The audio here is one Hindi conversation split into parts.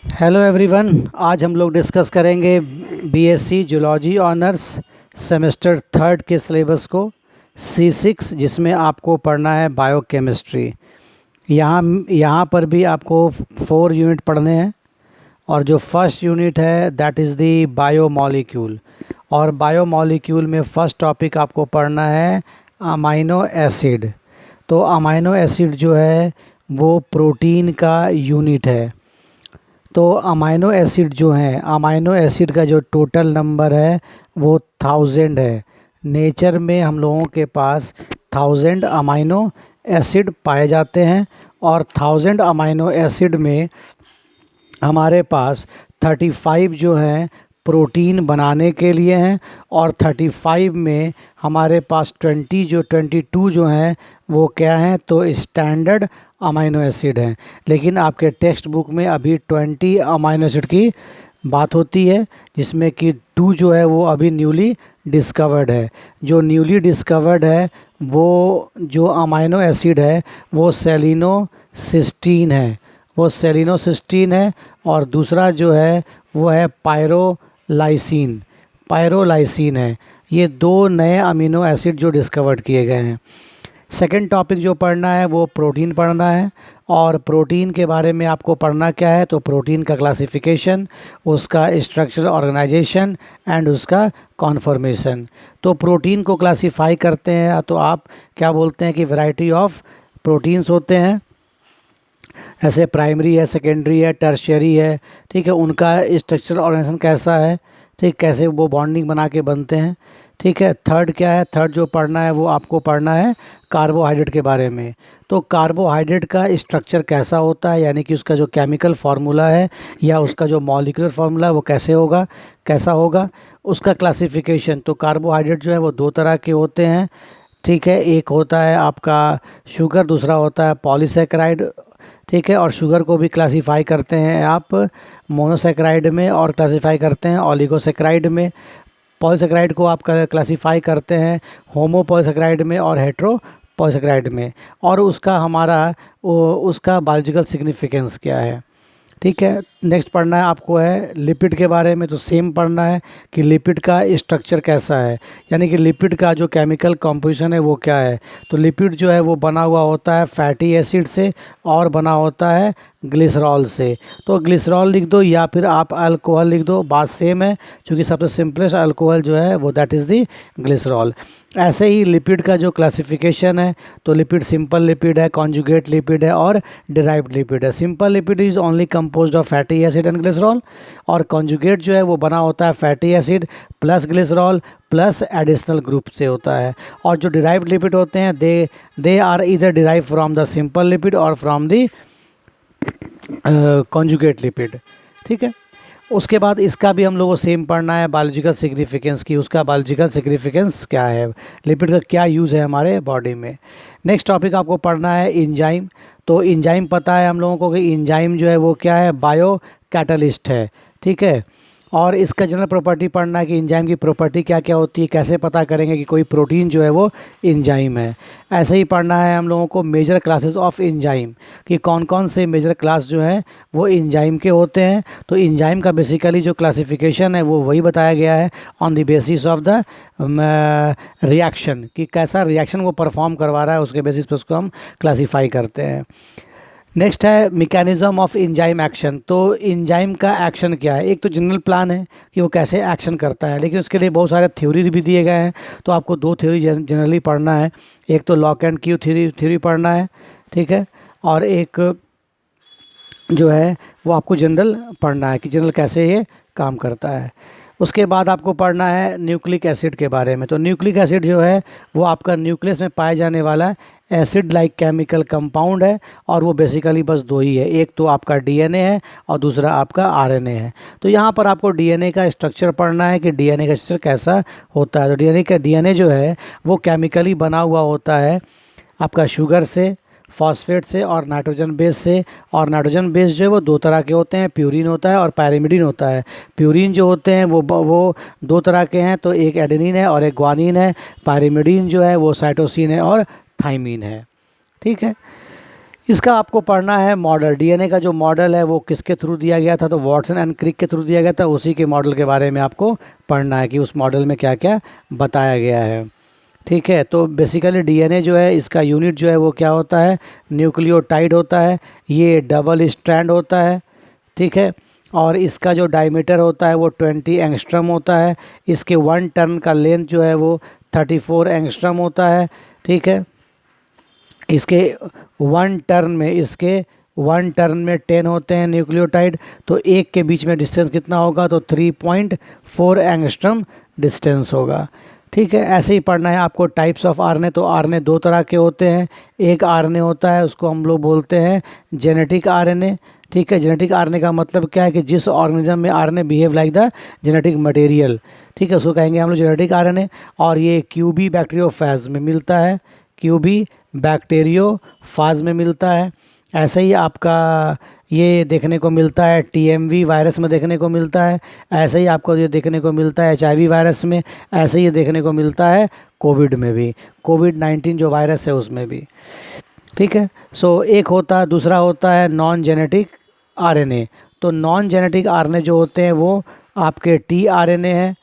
Hello everyone. आज हम लोग डिस्कस करेंगे BSc zoology honours semester third के सिलेबस को C6, जिसमें आपको पढ़ना है बायोकेमिस्ट्री। यहाँ पर भी आपको 4 यूनिट पढ़ने हैं और जो फर्स्ट यूनिट है दैट इज़ दी बायोमॉलिक्यूल। और बायोमॉलिक्यूल में फ़र्स्ट टॉपिक आपको पढ़ना है अमाइनो एसिड। तो अमाइनो एसिड जो है वो प्रोटीन का यूनिट है। तो अमाइनो एसिड जो हैं, अमाइनो एसिड का जो टोटल नंबर है वो 1000 है। नेचर में हम लोगों के पास 1000 अमाइनो एसिड पाए जाते हैं और 1000 अमाइनो एसिड में हमारे पास 35 जो हैं प्रोटीन बनाने के लिए हैं और 35 में हमारे पास 22 जो हैं वो क्या हैं, तो स्टैंडर्ड अमाइनो एसिड हैं। लेकिन आपके टेक्स्ट बुक में अभी 20 अमाइनो एसिड की बात होती है, जिसमें कि 2 जो है वो अभी न्यूली डिस्कवर्ड है। जो न्यूली डिस्कवर्ड है वो जो अमाइनो एसिड है वो सेलिनोसिस्टीन है, है। और दूसरा जो है वो है पायरोलाइसिन है। ये 2 नए अमीनो एसिड जो डिस्कवर्ड किए गए हैं। सेकंड टॉपिक जो पढ़ना है वो प्रोटीन पढ़ना है। और प्रोटीन के बारे में आपको पढ़ना क्या है, तो प्रोटीन का क्लासिफिकेशन, उसका स्ट्रक्चरल ऑर्गेनाइजेशन एंड उसका कॉन्फॉर्मेशन। तो प्रोटीन को क्लासिफाई करते हैं तो आप क्या बोलते हैं कि वैरायटी ऑफ प्रोटीन्स होते हैं। ऐसे प्राइमरी है, सेकेंडरी है, टर्शियरी है, ठीक है। उनका स्ट्रक्चरल ऑर्गेनाइजेशन कैसा है, ठीक, कैसे वो बॉन्डिंग बना के बनते हैं, ठीक है। थर्ड क्या है, थर्ड जो पढ़ना है वो आपको पढ़ना है कार्बोहाइड्रेट के बारे में। तो कार्बोहाइड्रेट का स्ट्रक्चर कैसा होता है, यानी कि उसका जो केमिकल फार्मूला है या उसका जो मॉलिक्यूलर फार्मूला है वो कैसा होगा, उसका क्लासिफिकेशन। तो कार्बोहाइड्रेट जो है वो 2 तरह के होते हैं, ठीक है। एक होता है आपका शुगर, दूसरा होता है पॉलीसेकेराइड, ठीक है। और शुगर को भी क्लासिफाई करते हैं आप मोनोसेकेराइड में और क्लासिफाई करते हैं ऑलिगोसेकेराइड में। पॉलीसेकेराइड को आप क्लासिफाई करते हैं होमो पॉलीसेकेराइड में और हेट्रो पॉलीसेकेराइड में। और उसका बायोलॉजिकल सिग्निफिकेंस क्या है, ठीक है। नेक्स्ट पढ़ना है आपको है लिपिड के बारे में। तो सेम पढ़ना है कि लिपिड का स्ट्रक्चर कैसा है, यानी कि लिपिड का जो केमिकल कॉम्पोजिशन है वो क्या है। तो लिपिड जो है वो बना हुआ होता है फैटी एसिड से और बना होता है ग्लिसरॉल से। तो ग्लिसरॉल लिख दो या फिर आप अल्कोहल लिख दो, बात सेम है, क्योंकि सबसे सिंपलेस्ट अल्कोहल जो है वो दैट इज़ दी ग्लिसरॉल। ऐसे ही लिपिड का जो क्लासिफिकेशन है, तो लिपिड सिंपल लिपिड है, कॉन्जुगेट लिपिड है और डिराइव्ड लिपिड है। Simple lipid is only composed of fatty acid and glycerol, और कॉन्जुगेट जो है वो बना होता है fatty acid plus glycerol plus additional group से होता है। और जो डिराइव्ड लिपिड होते हैं they are either derive from the simple lipid और फ्रॉम द कॉन्जुगेट लिपिड, ठीक है। उसके बाद इसका भी हम लोगों को सेम पढ़ना है बायोलॉजिकल सिग्निफिकेंस की, उसका बायोलॉजिकल सिग्निफिकेंस क्या है, लिपिड का क्या यूज़ है हमारे बॉडी में। नेक्स्ट टॉपिक आपको पढ़ना है इंजाइम। तो इंजाइम पता है हम लोगों को कि इंजाइम जो है वो क्या है, बायो कैटलिस्ट है, ठीक है। और इसका जनरल प्रॉपर्टी पढ़ना है कि इंजाइम की प्रॉपर्टी क्या क्या होती है, कैसे पता करेंगे कि कोई प्रोटीन जो है वो इंजाइम है। ऐसे ही पढ़ना है हम लोगों को मेजर क्लासेस ऑफ इंजाइम, कि कौन कौन से मेजर क्लास जो हैं वो इंजाइम के होते हैं। तो इंजाइम का बेसिकली जो क्लासिफिकेशन है वो वही बताया गया है on the basis of the reaction, कि कैसा रिएक्शन वो परफॉर्म करवा रहा है, उसके बेसिस पे उसको हम क्लासीफाई करते हैं। नेक्स्ट है मैकेनिज्म ऑफ इंजाइम एक्शन। तो इंजाइम का एक्शन क्या है, एक तो जनरल प्लान है कि वो कैसे एक्शन करता है, लेकिन उसके लिए बहुत सारे थ्योरी भी दिए गए हैं। तो आपको 2 थ्योरी जनरली पढ़ना है, एक तो लॉक एंड क्यू थ्योरी पढ़ना है, ठीक है। और एक जो है वो आपको जनरल पढ़ना है कि जनरल कैसे ये काम करता है। उसके बाद आपको पढ़ना है न्यूक्लिक एसिड के बारे में। तो न्यूक्लिक एसिड जो है वो आपका न्यूक्लियस में पाया जाने वाला एसिड लाइक केमिकल कंपाउंड है, और वो बेसिकली बस 2 ही है, एक तो आपका डीएनए है और दूसरा आपका आरएनए है। तो यहाँ पर आपको डीएनए का स्ट्रक्चर पढ़ना है कि डीएनए का स्ट्रक्चर कैसा होता है। तो डीएनए जो है वो केमिकली बना हुआ होता है आपका शुगर से, फॉस्फेट से और नाइट्रोजन बेस से। और नाइट्रोजन बेस जो है वो 2 तरह के होते हैं, प्यूरिन होता है और पैरिमिडिन होता है। प्यूरिन जो होते हैं वो 2 तरह के हैं, तो एक एडेनिन है और एक ग्वानिन है। पैरिमिडिन जो है वो साइटोसिन है और थाइमिन है, ठीक है। इसका आपको पढ़ना है मॉडल। डीएनए का जो मॉडल है वो किसके थ्रू दिया गया था, तो वाटसन एंड क्रिक के थ्रू दिया गया था। उसी के मॉडल के बारे में आपको पढ़ना है कि उस मॉडल में क्या क्या बताया गया है। ठीक है, तो बेसिकली डीएनए जो है इसका यूनिट जो है वो क्या होता है, न्यूक्लियोटाइड होता है। ये डबल स्ट्रैंड होता है। ठीक है, और इसका जो डायमीटर होता है वो 20 एंगस्ट्रम होता है। इसके 1 टर्न का लेंथ जो है वो 34 एंगस्ट्रम होता है। ठीक है, इसके 1 टर्न में 10 होते हैं न्यूक्लियोटाइड। तो एक के बीच में डिस्टेंस कितना होगा, तो 3.4 एंगस्ट्रम डिस्टेंस होगा। ठीक है, ऐसे ही पढ़ना है आपको टाइप्स ऑफ आरएनए। तो आरएनए 2 तरह के होते हैं। एक आरएनए होता है उसको हम लोग बोलते हैं जेनेटिक आरएनए। ठीक है, जेनेटिक आरएनए का मतलब क्या है कि जिस ऑर्गेनिज्म में RNA behave like the genetic material, ठीक है, उसको कहेंगे हम लोग जेनेटिक आरएनए। और ये क्यूबी बैक्टीरियोफेज में मिलता है, क्यूबी बैक्टीरियोफेज में मिलता है। ऐसे ही आपका ये देखने को मिलता है टीएमवी वायरस में देखने को मिलता है। ऐसे ही आपको ये देखने को मिलता है एचआईवी वायरस में। ऐसे ही देखने को मिलता है कोविड में भी, कोविड-19 जो वायरस है उसमें भी। ठीक है, सो एक होता, दूसरा होता है नॉन जेनेटिक आरएनए। तो नॉन जेनेटिक आरएनए जो होते हैं वो आपके टीआरएनए है,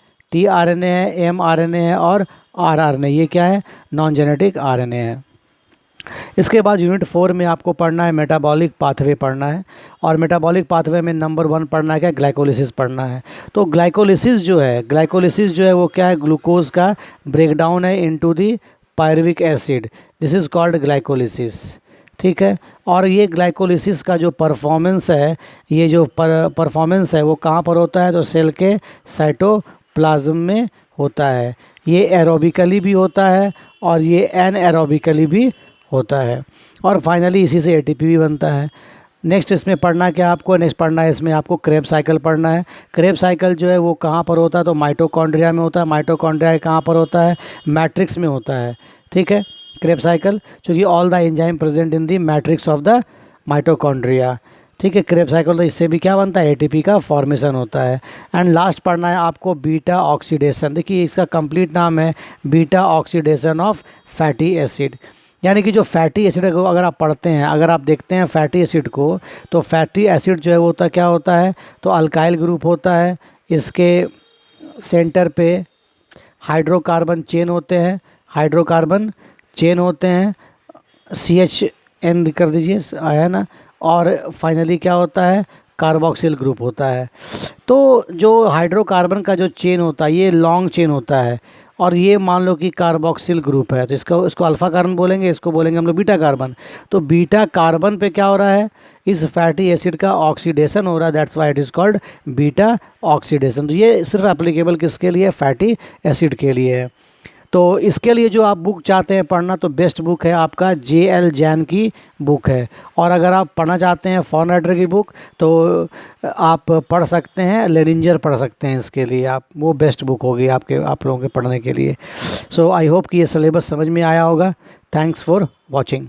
एमआरएनए है और आरआरएनए। ये क्या है, नॉन जेनेटिक आरएनए है। इसके बाद यूनिट 4 में आपको पढ़ना है मेटाबॉलिक पाथवे पढ़ना है। और मेटाबॉलिक पाथवे में नंबर 1 पढ़ना है क्या, ग्लाइकोलिसिस पढ़ना है। तो ग्लाइकोलिसिस जो है वो क्या है, ग्लूकोज का ब्रेकडाउन है into the pyruvic acid. This is called glycolysis. ठीक है, और ये ग्लाइकोलिसिस का जो परफॉर्मेंस है, ये जो परफॉर्मेंस है वो कहाँ पर होता है, तो सेल के साइटोप्लाज्म में होता है। ये एरोबिकली भी होता है और ये एनएरोबिकली भी होता है। और फाइनली इसी से एटीपी भी बनता है। नेक्स्ट इसमें पढ़ना क्या आपको, नेक्स्ट पढ़ना है इसमें आपको क्रेब साइकिल पढ़ना है। क्रेब साइकिल जो है वो कहाँ पर होता है, तो माइटोकॉन्ड्रिया में होता है। माइटोकॉन्ड्रिया कहाँ पर होता है, मैट्रिक्स में होता है। ठीक है, क्रेब साइकिल क्योंकि all the enzyme present in the matrix of the mitochondria. ठीक है, क्रेब साइकिल, तो इससे भी क्या बनता है, एटीपी का फॉर्मेशन होता है। एंड लास्ट पढ़ना है आपको बीटा ऑक्सीडेशन। देखिए इसका कंप्लीट नाम है beta oxidation of fatty acid. यानी कि जो फैटी एसिड को अगर आप पढ़ते हैं, अगर आप देखते हैं फैटी एसिड को, तो फैटी एसिड जो है वो होता क्या होता है, तो अल्काइल ग्रुप होता है। इसके सेंटर पे हाइड्रोकार्बन चेन होते हैं, CHN कर दीजिए, आया ना। और फाइनली क्या होता है, कार्बोक्सिल ग्रुप होता है। तो जो हाइड्रोकार्बन का जो चेन होता है ये लॉन्ग चेन होता है। और ये मान लो कि कार्बोक्सिल ग्रुप है, तो इसको अल्फ़ा कार्बन बोलेंगे, इसको बोलेंगे हम लोग बीटा कार्बन। तो बीटा कार्बन पे क्या हो रहा है, इस फैटी एसिड का ऑक्सीडेशन हो रहा है। That's why it is called beta oxidation. तो ये सिर्फ एप्लीकेबल किसके लिए, फैटी एसिड के लिए है। तो इसके लिए जो आप बुक चाहते हैं पढ़ना, तो बेस्ट बुक है आपका JL जैन की बुक है। और अगर आप पढ़ना चाहते हैं फॉर्न राइटर की बुक, तो आप पढ़ सकते हैं लेनिंजर पढ़ सकते हैं। इसके लिए आप, वो बेस्ट बुक होगी आप लोगों के पढ़ने के लिए। सो आई होप कि ये सिलेबस समझ में आया होगा। Thanks for watching.